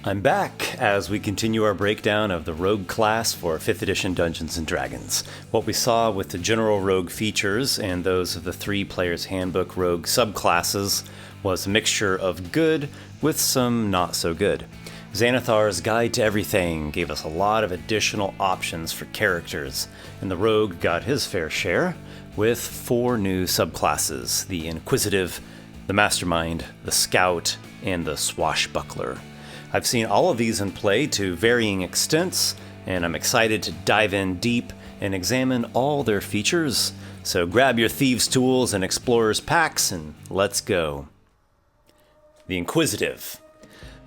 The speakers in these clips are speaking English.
I'm back as we continue our breakdown of the Rogue class for 5th edition Dungeons & Dragons. What we saw with the general Rogue features and those of the 3 Player's Handbook Rogue subclasses was a mixture of good with some not so good. Xanathar's Guide to Everything gave us a lot of additional options for characters, and the Rogue got his fair share with 4 new subclasses: the Inquisitive, the Mastermind, the Scout, and the Swashbuckler. I've seen all of these in play to varying extents, and I'm excited to dive in deep and examine all their features. So grab your thieves' tools and explorer's packs, and let's go. The Inquisitive.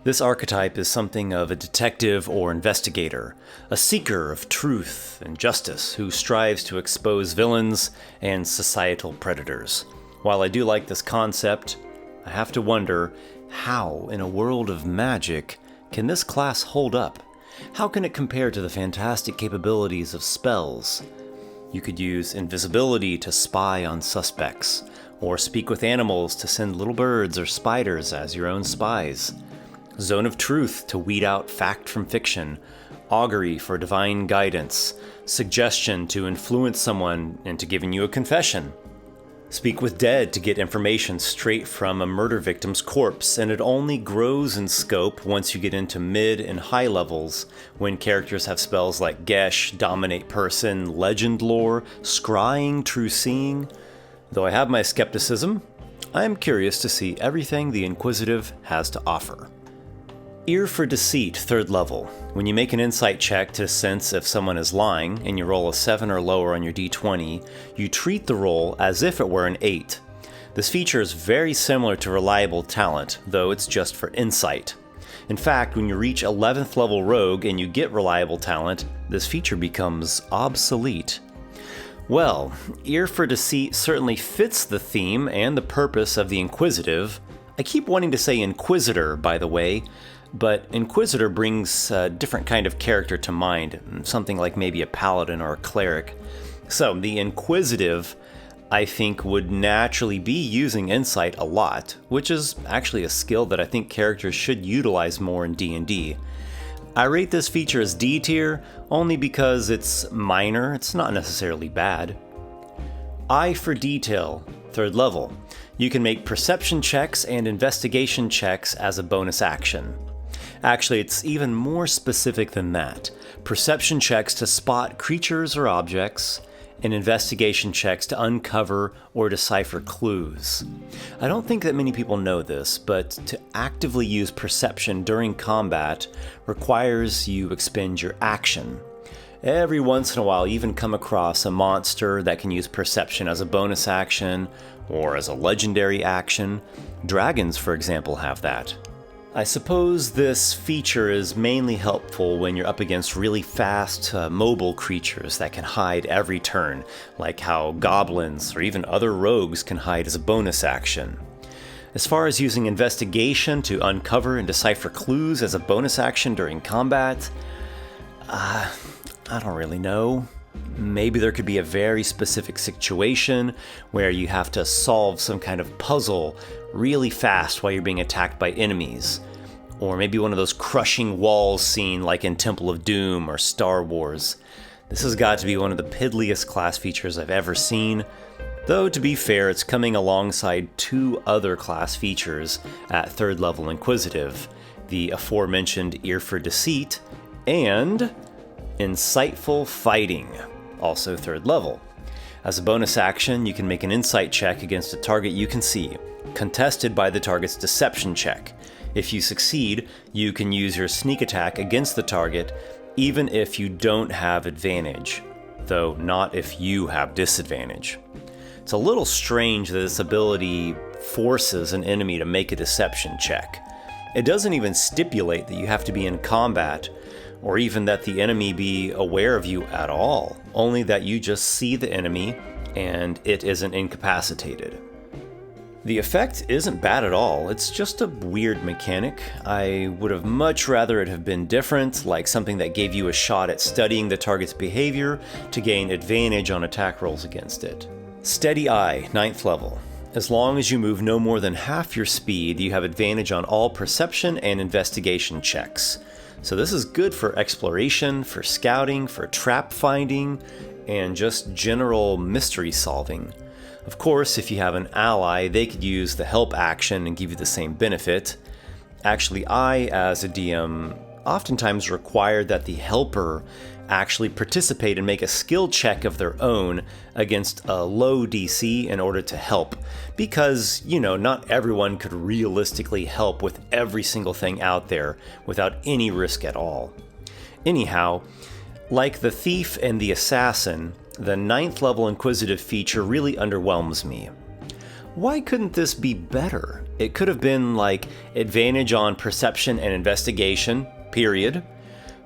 This archetype is something of a detective or investigator, a seeker of truth and justice who strives to expose villains and societal predators. While I do like this concept, I have to wonder, how, in a world of magic, can this class hold up? How can it compare to the fantastic capabilities of spells? You could use invisibility to spy on suspects, or speak with animals to send little birds or spiders as your own spies. Zone of Truth to weed out fact from fiction, augury for divine guidance, suggestion to influence someone into giving you a confession. Speak with Dead to get information straight from a murder victim's corpse, and it only grows in scope once you get into mid and high levels, when characters have spells like Gesh, Dominate Person, Legend Lore, Scrying, True Seeing. Though I have my skepticism, I am curious to see everything the Inquisitive has to offer. Ear for Deceit, 3rd level. When you make an insight check to sense if someone is lying, and you roll a 7 or lower on your d20, you treat the roll as if it were an 8. This feature is very similar to Reliable Talent, though it's just for insight. In fact, when you reach 11th level Rogue and you get Reliable Talent, this feature becomes obsolete. Well, Ear for Deceit certainly fits the theme and the purpose of the Inquisitive. I keep wanting to say Inquisitor, by the way, but Inquisitor brings a different kind of character to mind, something like maybe a paladin or a cleric. So the Inquisitive, I think, would naturally be using insight a lot, which is actually a skill that I think characters should utilize more in D&D. I rate this feature as D tier only because it's minor, it's not necessarily bad. Eye for Detail, 3rd level. You can make perception checks and investigation checks as a bonus action. Actually, it's even more specific than that. Perception checks to spot creatures or objects, and investigation checks to uncover or decipher clues. I don't think that many people know this, but to actively use perception during combat requires you expend your action. Every once in a while, you even come across a monster that can use perception as a bonus action or as a legendary action. Dragons, for example, have that. I suppose this feature is mainly helpful when you're up against really fast, mobile creatures that can hide every turn, like how goblins or even other rogues can hide as a bonus action. As far as using investigation to uncover and decipher clues as a bonus action during combat, I don't really know. Maybe there could be a very specific situation where you have to solve some kind of puzzle really fast while you're being attacked by enemies. Or maybe one of those crushing walls scene like in Temple of Doom or Star Wars. This has got to be one of the piddliest class features I've ever seen, though to be fair, it's coming alongside 2 other class features at 3rd level Inquisitive, the aforementioned Ear for Deceit and Insightful Fighting, also 3rd level. As a bonus action, you can make an insight check against a target you can see, contested by the target's deception check. If you succeed, you can use your sneak attack against the target, even if you don't have advantage, though not if you have disadvantage. It's a little strange that this ability forces an enemy to make a deception check. It doesn't even stipulate that you have to be in combat, or even that the enemy be aware of you at all, only that you just see the enemy and it isn't incapacitated. The effect isn't bad at all, it's just a weird mechanic. I would have much rather it have been different, like something that gave you a shot at studying the target's behavior to gain advantage on attack rolls against it. Steady Eye, 9th level. As long as you move no more than half your speed, you have advantage on all perception and investigation checks. So this is good for exploration, for scouting, for trap finding, and just general mystery solving. Of course, if you have an ally, they could use the help action and give you the same benefit. Actually, I, as a DM, oftentimes require that the helper actually participate and make a skill check of their own against a low DC in order to help. Because, not everyone could realistically help with every single thing out there without any risk at all. Anyhow, like the thief and the assassin, the 9th level inquisitive feature really underwhelms me. Why couldn't this be better? It could have been like advantage on perception and investigation, period,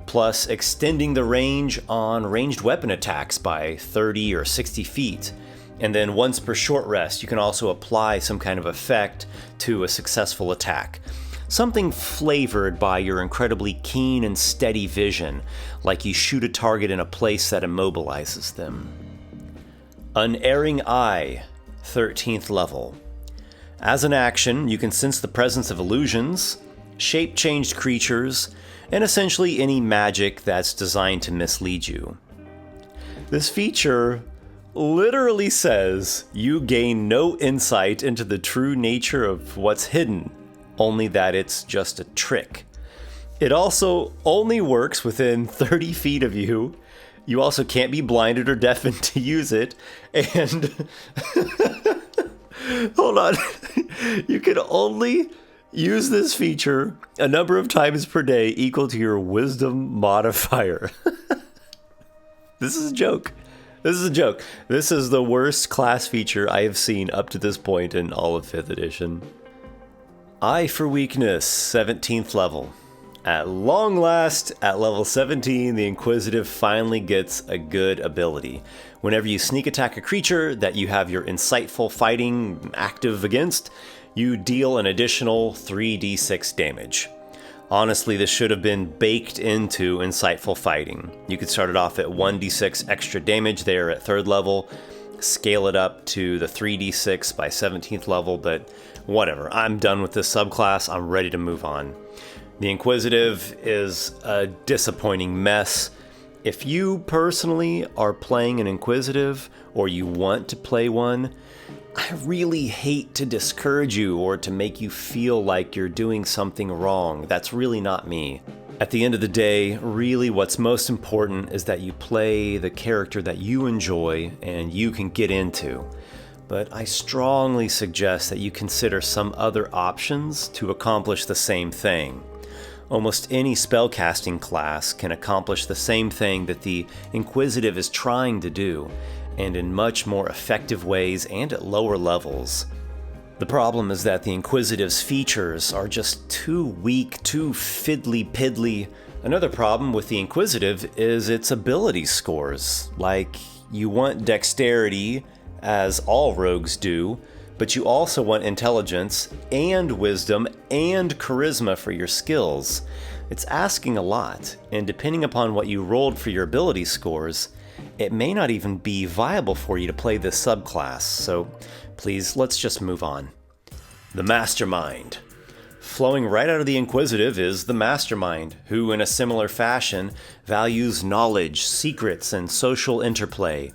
plus extending the range on ranged weapon attacks by 30 or 60 feet. And then once per short rest, you can also apply some kind of effect to a successful attack. Something flavored by your incredibly keen and steady vision, like you shoot a target in a place that immobilizes them. Unerring Eye, 13th level. As an action, you can sense the presence of illusions, shape-changed creatures, and essentially any magic that's designed to mislead you. This feature literally says you gain no insight into the true nature of what's hidden, only that it's just a trick. It also only works within 30 feet of you. You also can't be blinded or deafened to use it, and hold on, you can only use this feature a number of times per day equal to your wisdom modifier. This is a joke. This is a joke. This is the worst class feature I have seen up to this point in all of 5th edition. Eye for Weakness, 17th level. At long last, at level 17, the Inquisitive finally gets a good ability. Whenever you sneak attack a creature that you have your insightful fighting active against, you deal an additional 3d6 damage. Honestly, this should have been baked into insightful fighting. You could start it off at 1d6 extra damage there at 3rd level, scale it up to the 3d6 by 17th level, but whatever. I'm done with this subclass. I'm ready to move on. The Inquisitive is a disappointing mess. If you personally are playing an Inquisitive, or you want to play one, I really hate to discourage you or to make you feel like you're doing something wrong. That's really not me. At the end of the day, really what's most important is that you play the character that you enjoy and you can get into. But I strongly suggest that you consider some other options to accomplish the same thing. Almost any spellcasting class can accomplish the same thing that the Inquisitive is trying to do, and in much more effective ways and at lower levels. The problem is that the Inquisitive's features are just too weak, too fiddly-piddly. Another problem with the Inquisitive is its ability scores. Like, you want dexterity, as all rogues do, but you also want intelligence and wisdom and charisma for your skills. It's asking a lot, and depending upon what you rolled for your ability scores, it may not even be viable for you to play this subclass, so please, let's just move on. The Mastermind. Flowing right out of the Inquisitive is the Mastermind, who in a similar fashion values knowledge, secrets, and social interplay.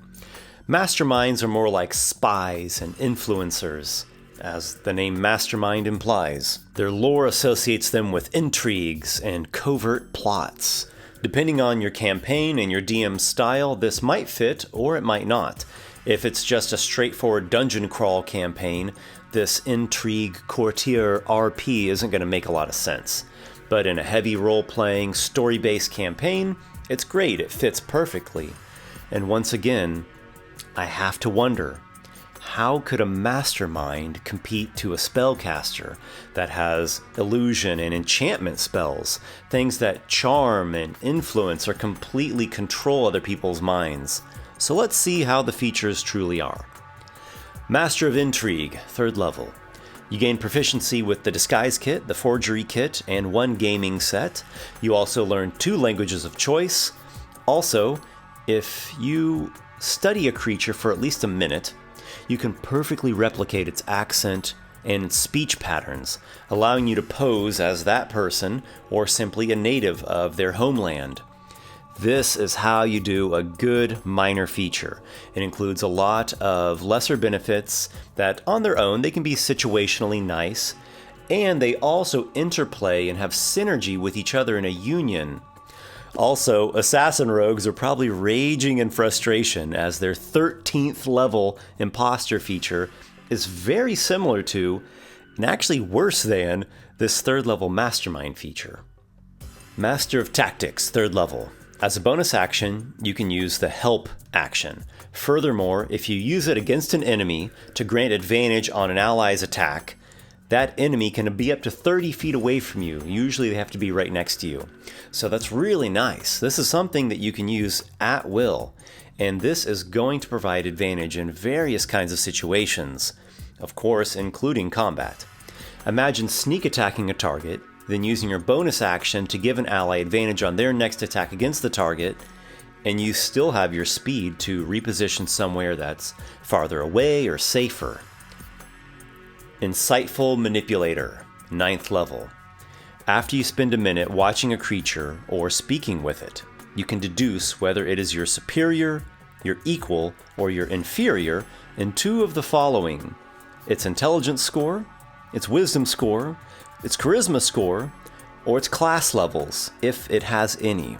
Masterminds are more like spies and influencers, as the name Mastermind implies. Their lore associates them with intrigues and covert plots. Depending on your campaign and your DM style, this might fit or it might not. If it's just a straightforward dungeon crawl campaign, this intrigue courtier RP isn't going to make a lot of sense. But in a heavy role-playing, story-based campaign, it's great, it fits perfectly. And once again, I have to wonder, how could a mastermind compete to a spellcaster that has illusion and enchantment spells, things that charm and influence or completely control other people's minds? So let's see how the features truly are. Master of Intrigue, 3rd level. You gain proficiency with the Disguise Kit, the Forgery Kit, and 1 gaming set. You also learn 2 languages of choice. Also, if you study a creature for at least a minute, You can perfectly replicate its accent and its speech patterns, allowing you to pose as that person or simply a native of their homeland. This is how you do a good minor feature. It includes a lot of lesser benefits that on their own they can be situationally nice, and they also interplay and have synergy with each other in a union. Also, assassin rogues are probably raging in frustration as their 13th level imposter feature is very similar to, and actually worse than, this 3rd level mastermind feature. Master of Tactics, 3rd level. As a bonus action, you can use the help action. Furthermore, if you use it against an enemy to grant advantage on an ally's attack, that enemy can be up to 30 feet away from you. Usually they have to be right next to you. So that's really nice. This is something that you can use at will, and this is going to provide advantage in various kinds of situations, of course, including combat. Imagine sneak attacking a target, then using your bonus action to give an ally advantage on their next attack against the target, and you still have your speed to reposition somewhere that's farther away or safer. Insightful Manipulator, 9th level. After you spend a minute watching a creature or speaking with it, you can deduce whether it is your superior, your equal, or your inferior in 2 of the following: its intelligence score, its wisdom score, its charisma score, or its class levels, if it has any.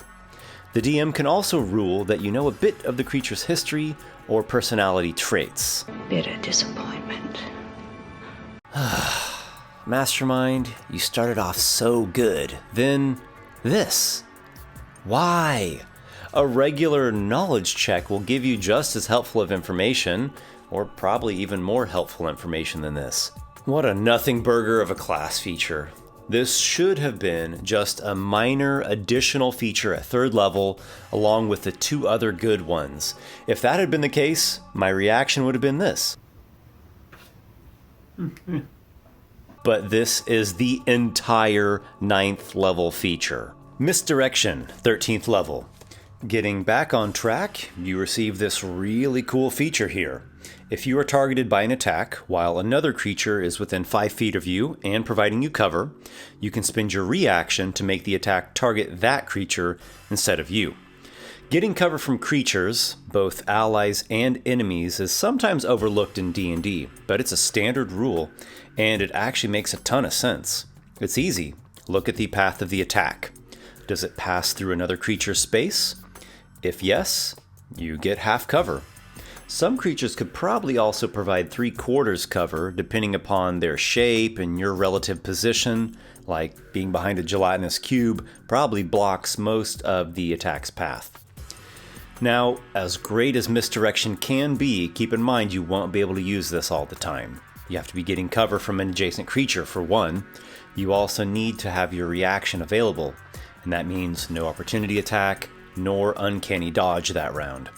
The DM can also rule that you know a bit of the creature's history or personality traits. Bitter disappointment. Mastermind, you started off so good. Then this. Why? A regular knowledge check will give you just as helpful of information, or probably even more helpful information than this. What a nothing burger of a class feature. This should have been just a minor additional feature at 3rd level, along with the 2 other good ones. If that had been the case, my reaction would have been this. But this is the entire 9th level feature. Misdirection, 13th level. Getting back on track, you receive this really cool feature here. If you are targeted by an attack while another creature is within 5 feet of you and providing you cover, you can spend your reaction to make the attack target that creature instead of you. Getting cover from creatures, both allies and enemies, is sometimes overlooked in D&D, but it's a standard rule, and it actually makes a ton of sense. It's easy. Look at the path of the attack. Does it pass through another creature's space? If yes, you get half cover. Some creatures could probably also provide 3/4 cover, depending upon their shape and your relative position, like being behind a gelatinous cube probably blocks most of the attack's path. Now, as great as misdirection can be, keep in mind you won't be able to use this all the time. You have to be getting cover from an adjacent creature for one. You also need to have your reaction available, and that means no opportunity attack, nor uncanny dodge that round.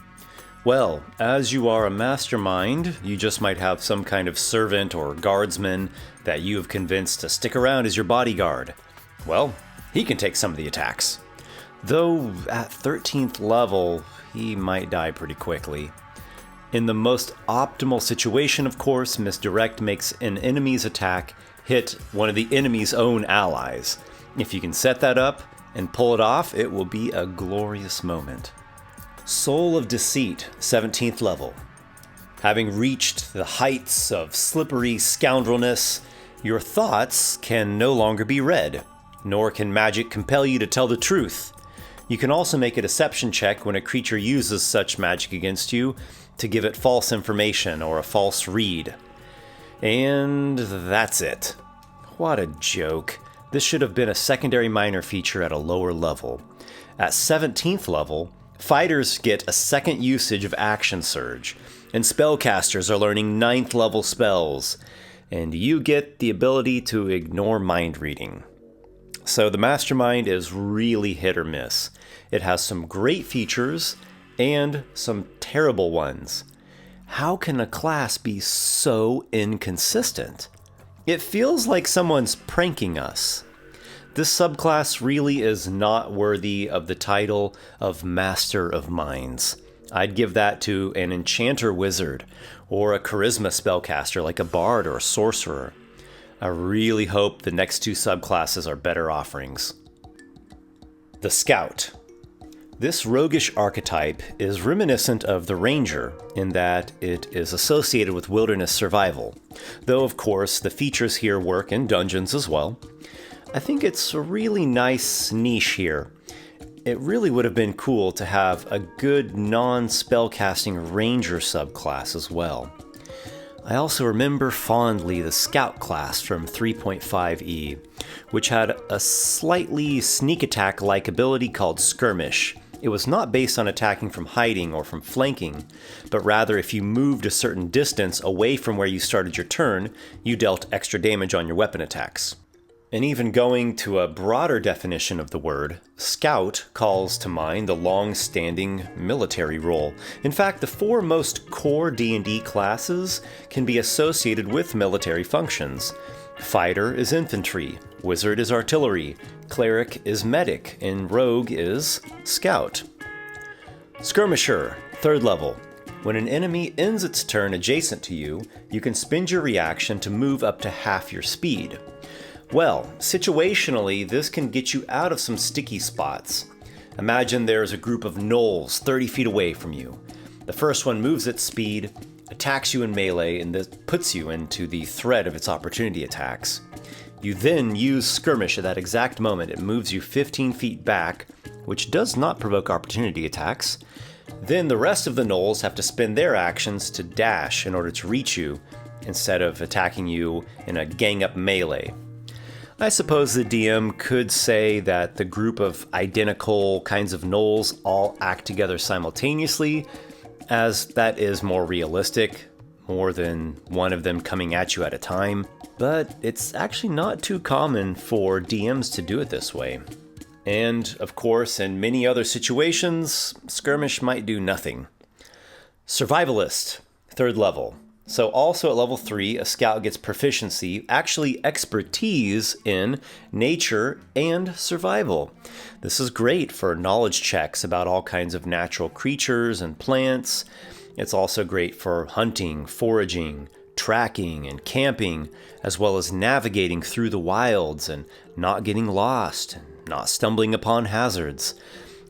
Well, as you are a mastermind, you just might have some kind of servant or guardsman that you have convinced to stick around as your bodyguard. Well, he can take some of the attacks. Though at 13th level, he might die pretty quickly. In the most optimal situation, of course, misdirect makes an enemy's attack hit one of the enemy's own allies. If you can set that up and pull it off, it will be a glorious moment. Soul of Deceit, 17th level. Having reached the heights of slippery scoundrelness, your thoughts can no longer be read, nor can magic compel you to tell the truth. You can also make a deception check when a creature uses such magic against you to give it false information or a false read. And that's it. What a joke. This should have been a secondary minor feature at a lower level. At 17th level, fighters get a second usage of Action Surge, and spellcasters are learning 9th level spells, and you get the ability to ignore mind reading. So the Mastermind is really hit or miss. It has some great features and some terrible ones. How can a class be so inconsistent? It feels like someone's pranking us. This subclass really is not worthy of the title of Master of Minds. I'd give that to an enchanter wizard or a charisma spellcaster like a bard or a sorcerer. I really hope the next two subclasses are better offerings. The Scout. This roguish archetype is reminiscent of the Ranger in that it is associated with wilderness survival, though of course the features here work in dungeons as well. I think it's a really nice niche here. It really would have been cool to have a good non-spellcasting Ranger subclass as well. I also remember fondly the Scout class from 3.5e, which had a slightly sneak attack-like ability called Skirmish. It was not based on attacking from hiding or from flanking, but rather if you moved a certain distance away from where you started your turn, you dealt extra damage on your weapon attacks. And even going to a broader definition of the word, Scout calls to mind the long-standing military role. In fact, the four most core D&D classes can be associated with military functions. Fighter is infantry, wizard is artillery, cleric is medic, and rogue is scout. Skirmisher, 3rd level. When an enemy ends its turn adjacent to you, you can spend your reaction to move up to half your speed. Well, situationally, this can get you out of some sticky spots. Imagine there's a group of gnolls 30 feet away from you. The first one moves its speed, attacks you in melee, and this puts you into the threat of its opportunity attacks. You then use Skirmish at that exact moment. It moves you 15 feet back, which does not provoke opportunity attacks. Then the rest of the gnolls have to spend their actions to dash in order to reach you, instead of attacking you in a gang-up melee. I suppose the DM could say that the group of identical kinds of gnolls all act together simultaneously, as that is more realistic, more than one of them coming at you at a time. But it's actually not too common for DMs to do it this way. And, of course, in many other situations, Skirmish might do nothing. Survivalist, 3rd level. So also at level 3, a scout gets proficiency, actually expertise in nature and survival. This is great for knowledge checks about all kinds of natural creatures and plants. It's also great for hunting, foraging, tracking, and camping, as well as navigating through the wilds and not getting lost and not stumbling upon hazards.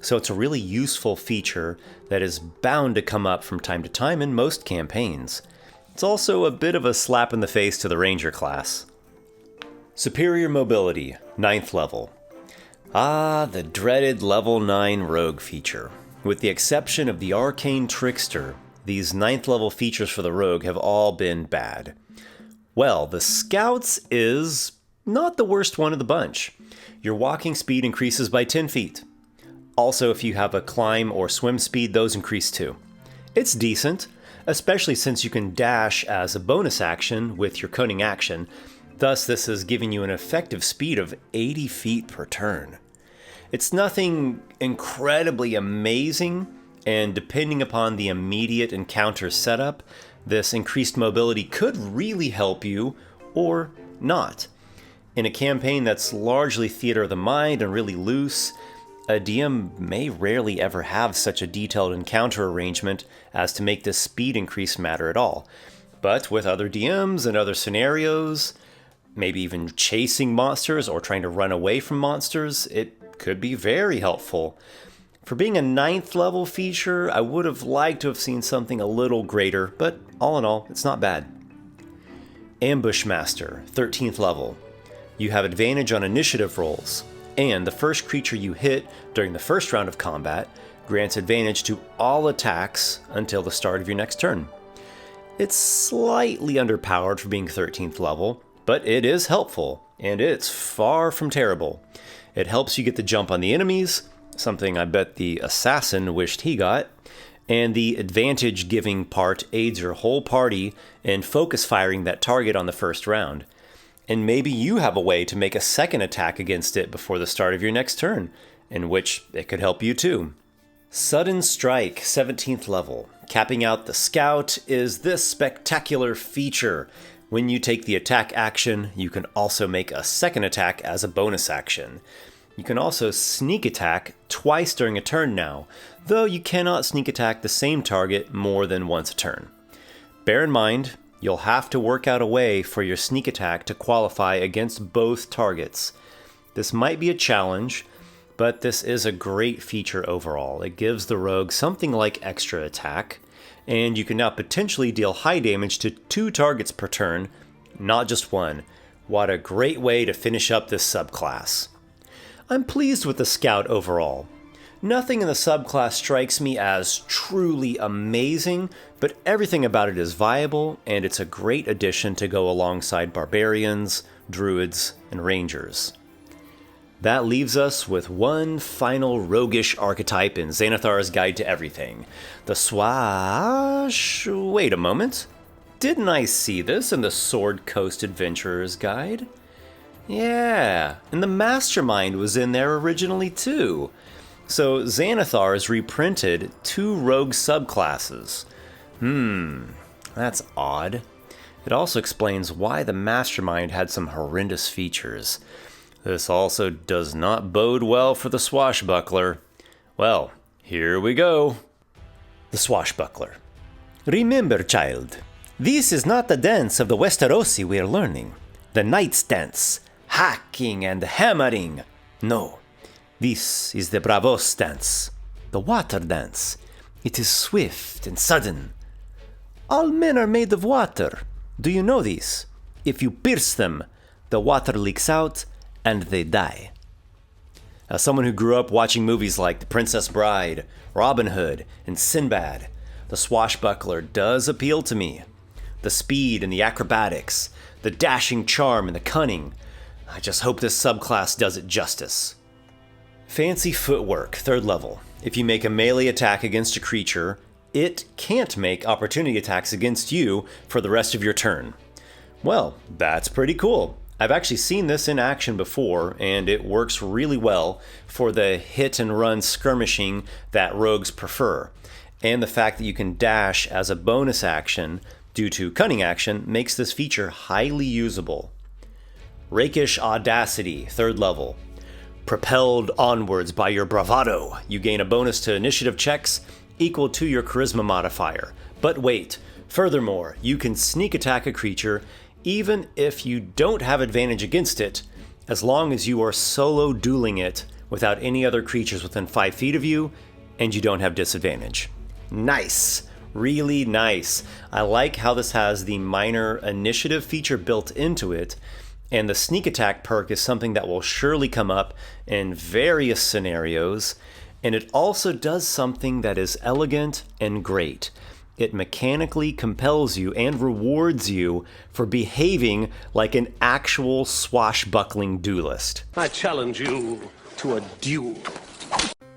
So it's a really useful feature that is bound to come up from time to time in most campaigns. It's also a bit of a slap in the face to the Ranger class. Superior Mobility, 9th level. Ah, the dreaded level 9 rogue feature. With the exception of the Arcane Trickster, these 9th level features for the rogue have all been bad. Well, the Scouts is not the worst one of the bunch. Your walking speed increases by 10 feet. Also, if you have a climb or swim speed, those increase too. It's decent, especially since you can dash as a bonus action with your cunning action. Thus, this is giving you an effective speed of 80 feet per turn. It's nothing incredibly amazing, and depending upon the immediate encounter setup, this increased mobility could really help you, or not. In a campaign that's largely theater of the mind and really loose, a DM may rarely ever have such a detailed encounter arrangement as to make this speed increase matter at all. But with other DMs and other scenarios, maybe even chasing monsters or trying to run away from monsters, it could be very helpful. For being a 9th level feature, I would have liked to have seen something a little greater, but all in all, it's not bad. Ambush Master, 13th level. You have advantage on initiative rolls, and the first creature you hit during the first round of combat grants advantage to all attacks until the start of your next turn. It's slightly underpowered for being 13th level, but it is helpful, and it's far from terrible. It helps you get the jump on the enemies, something I bet the assassin wished he got, and the advantage-giving part aids your whole party in focus firing that target on the first round. And maybe you have a way to make a second attack against it before the start of your next turn, in which it could help you too. Sudden Strike, 17th level. Capping out the Scout is this spectacular feature. When you take the attack action, you can also make a second attack as a bonus action. You can also sneak attack twice during a turn now, though you cannot sneak attack the same target more than once a turn. Bear in mind, you'll have to work out a way for your sneak attack to qualify against both targets. This might be a challenge, but this is a great feature overall. It gives the rogue something like extra attack, and you can now potentially deal high damage to 2 targets per turn, not just one. What a great way to finish up this subclass. I'm pleased with the Scout overall. Nothing in the subclass strikes me as truly amazing, but everything about it is viable, and it's a great addition to go alongside barbarians, druids, and rangers. That leaves us with one final roguish archetype in Xanathar's Guide to Everything. The Swash... Wait a moment. Didn't I see this in the Sword Coast Adventurer's Guide? Yeah, and the Mastermind was in there originally too. So Xanathar's reprinted 2 rogue subclasses. That's odd. It also explains why the Mastermind had some horrendous features. This also does not bode well for the swashbuckler. Well, here we go. The swashbuckler. Remember, child, this is not the dance of the Westerosi we are learning. The knight's dance. Hacking and hammering. No, this is the bravos dance, the water dance. It is swift and sudden. All men are made of water. Do you know this? If you pierce them, the water leaks out and they die. As someone who grew up watching movies like The Princess Bride, Robin Hood, and Sinbad, the swashbuckler does appeal to me. The speed and the acrobatics, the dashing charm and the cunning. I just hope this subclass does it justice. Fancy footwork, 3rd level. If you make a melee attack against a creature, it can't make opportunity attacks against you for the rest of your turn. Well, that's pretty cool. I've actually seen this in action before, and it works really well for the hit and run skirmishing that rogues prefer. And the fact that you can dash as a bonus action due to cunning action makes this feature highly usable. Rakish Audacity, 3rd level. Propelled onwards by your bravado, you gain a bonus to initiative checks equal to your charisma modifier. But wait, furthermore, you can sneak attack a creature even if you don't have advantage against it, as long as you are solo dueling it without any other creatures within 5 feet of you, and you don't have disadvantage. Nice! Really nice. I like how this has the minor initiative feature built into it, and the sneak attack perk is something that will surely come up in various scenarios, and it also does something that is elegant and great. It mechanically compels you and rewards you for behaving like an actual swashbuckling duelist. I challenge you to a duel.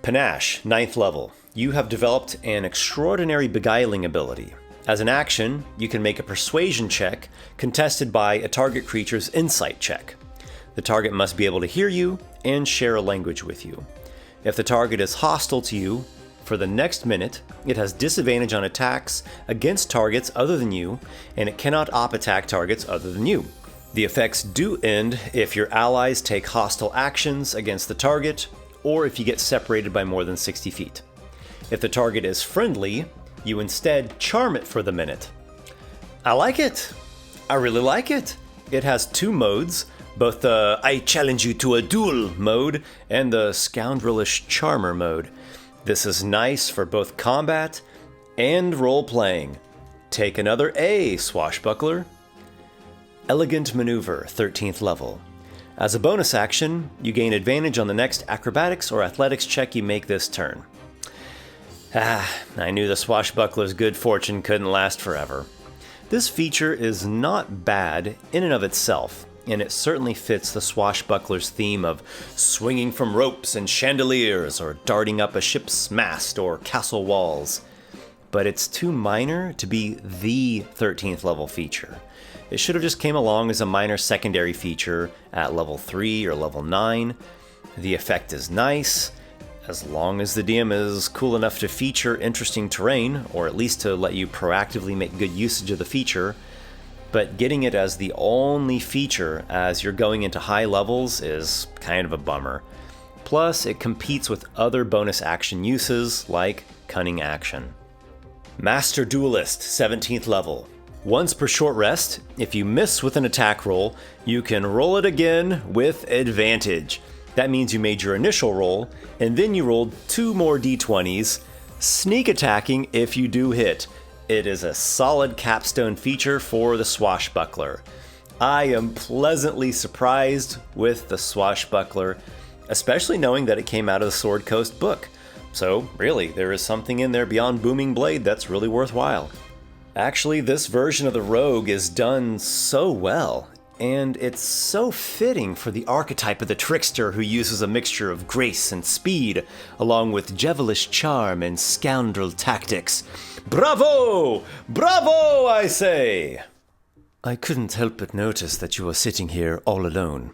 Panache, 9th level. You have developed an extraordinary beguiling ability. As an action, you can make a persuasion check contested by a target creature's insight check. The target must be able to hear you and share a language with you. If the target is hostile to you, for the next minute, it has disadvantage on attacks against targets other than you, and it cannot op-attack targets other than you. The effects do end if your allies take hostile actions against the target, or if you get separated by more than 60 feet. If the target is friendly, you instead charm it for the minute. I like it. I really like it. It has 2 modes, both the I challenge you to a duel mode and the scoundrelish charmer mode. This is nice for both combat and role-playing. Take another A, swashbuckler. Elegant Maneuver, 13th level. As a bonus action, you gain advantage on the next acrobatics or athletics check you make this turn. I knew the swashbuckler's good fortune couldn't last forever. This feature is not bad in and of itself, and it certainly fits the swashbuckler's theme of swinging from ropes and chandeliers or darting up a ship's mast or castle walls. But it's too minor to be the 13th level feature. It should have just came along as a minor secondary feature at level 3 or level 9. The effect is nice, as long as the DM is cool enough to feature interesting terrain, or at least to let you proactively make good usage of the feature. But getting it as the only feature as you're going into high levels is kind of a bummer. Plus, it competes with other bonus action uses like Cunning Action. Master Duelist, 17th level. Once per short rest, if you miss with an attack roll, you can roll it again with advantage. That means you made your initial roll, and then you rolled 2 more d20s, sneak attacking if you do hit. It is a solid capstone feature for the swashbuckler. I am pleasantly surprised with the swashbuckler, especially knowing that it came out of the Sword Coast book. So really, there is something in there beyond Booming Blade that's really worthwhile. Actually, this version of the rogue is done so well, and it's so fitting for the archetype of the trickster who uses a mixture of grace and speed, along with devilish charm and scoundrel tactics. Bravo! Bravo, I say! I couldn't help but notice that you were sitting here all alone.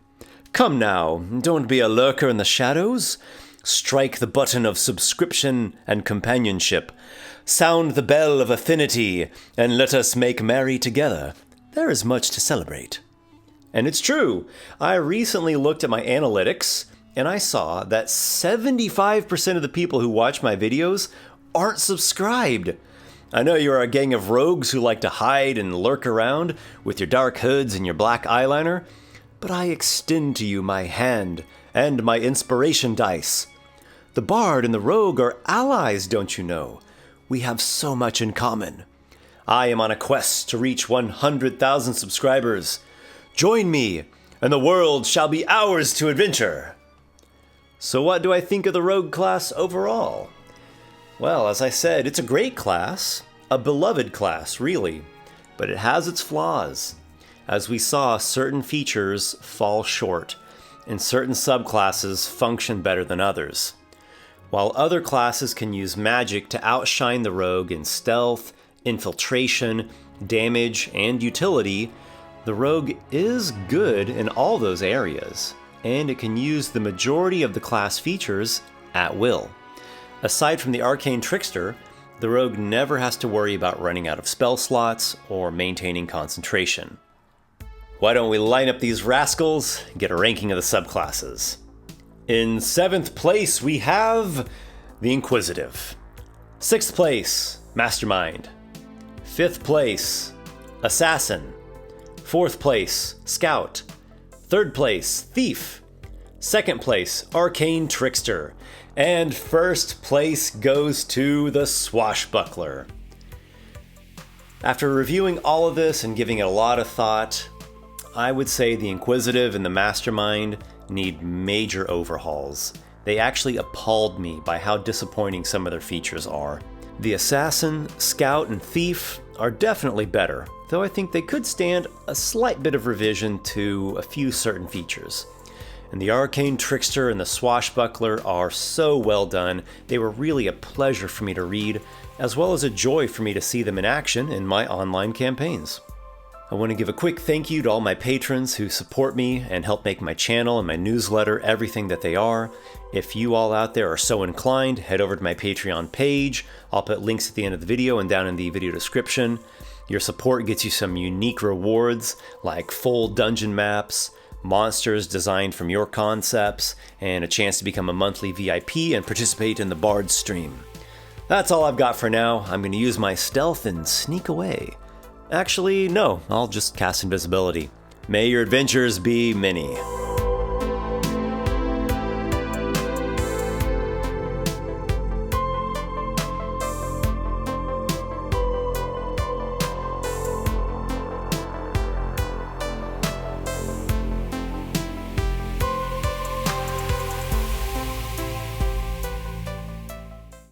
Come now, don't be a lurker in the shadows. Strike the button of subscription and companionship. Sound the bell of affinity, and let us make merry together. There is much to celebrate. And it's true. I recently looked at my analytics, and I saw that 75% of the people who watch my videos aren't subscribed. I know you're a gang of rogues who like to hide and lurk around with your dark hoods and your black eyeliner, but I extend to you my hand and my inspiration dice. The bard and the rogue are allies, don't you know? We have so much in common. I am on a quest to reach 100,000 subscribers. Join me, and the world shall be ours to adventure. So what do I think of the rogue class overall? Well, as I said, it's a great class, a beloved class, really, but it has its flaws. As we saw, certain features fall short, and certain subclasses function better than others. While other classes can use magic to outshine the rogue in stealth, infiltration, damage, and utility, the rogue is good in all those areas, and it can use the majority of the class features at will. Aside from the arcane trickster, the rogue never has to worry about running out of spell slots or maintaining concentration. Why don't we line up these rascals and get a ranking of the subclasses? In 7th place, we have the Inquisitive. 6th place, Mastermind. 5th place, Assassin. 4th place, Scout. 3rd place, Thief. 2nd place, Arcane Trickster. And 1st place goes to the Swashbuckler. After reviewing all of this and giving it a lot of thought, I would say the Inquisitive and the Mastermind need major overhauls. They actually appalled me by how disappointing some of their features are. The Assassin, Scout, and Thief are definitely better, though I think they could stand a slight bit of revision to a few certain features. And the Arcane Trickster and the Swashbuckler are so well done, they were really a pleasure for me to read, as well as a joy for me to see them in action in my online campaigns. I want to give a quick thank you to all my patrons who support me and help make my channel and my newsletter everything that they are. If you all out there are so inclined, head over to my Patreon page. I'll put links at the end of the video and down in the video description. Your support gets you some unique rewards like full dungeon maps, monsters designed from your concepts, and a chance to become a monthly VIP and participate in the Bard stream. That's all I've got for now. I'm going to use my stealth and sneak away. Actually, no, I'll just cast invisibility. May your adventures be many.